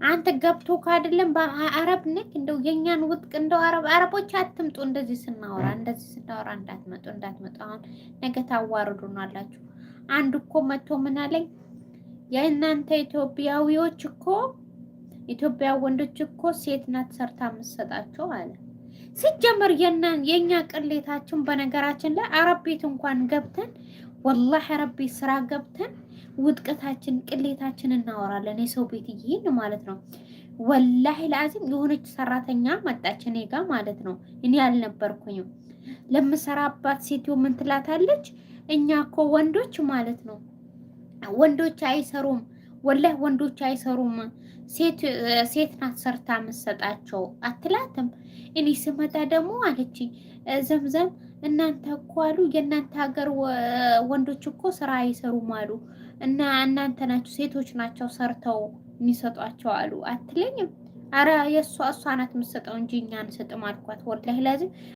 አንተ ገብቶ ካደለም በአረብ ነክ እንደው የኛን ውጥቅ እንደው አረቦች አትምጡ። እንደዚህ ስናወራ እንዳትመጡ። አሁን ነገ ታዋርዱናላችሁ። አንድ እኮ መጥቶ ምን አለኝ፣ የእናንተ ኢትዮጵያዊዎች እኮ ኢትዮጵያ ወንዶች እኮ ሴት ናት ሰርታ የምትሰጣቸው አለ። ሲጀመር የኛ ቅሌታችን በነገራችን ላይ አረብ ቤት እንኳን ገብተን ወላሂ አረብ ቤት ስራ ገብተን ውድቀታችን ቅሌታችን እናወራለን። የሰው ቤት ይሄን ማለት ነው። ወላሂ ለአዚም የሆነች ሰራተኛ መጣች እኔ ጋ ማለት ነው። እኔ አልነበርኩኝም። ለምሰራባት ሴትዮ ምን ትላታለች? እኛ እኮ ወንዶች ማለት ነው ወንዶች አይሰሩም፣ ወላሂ ወንዶች አይሰሩም፣ ሴት ናት ሰርታ የምትሰጣቸው አትላትም። እኔ ስመጣ ደግሞ አለች ዘምዘም እናንተ እኮ አሉ የእናንተ ሀገር ወንዶች እኮ ስራ አይሰሩም አሉ እና እናንተ ናችሁ ሴቶች ናቸው ሰርተው የሚሰጧቸው አሉ አትለኝም? አረ እሷ ናት የምትሰጠው እንጂ እኛ አንሰጥም አልኳት። ወላሂ ላዚም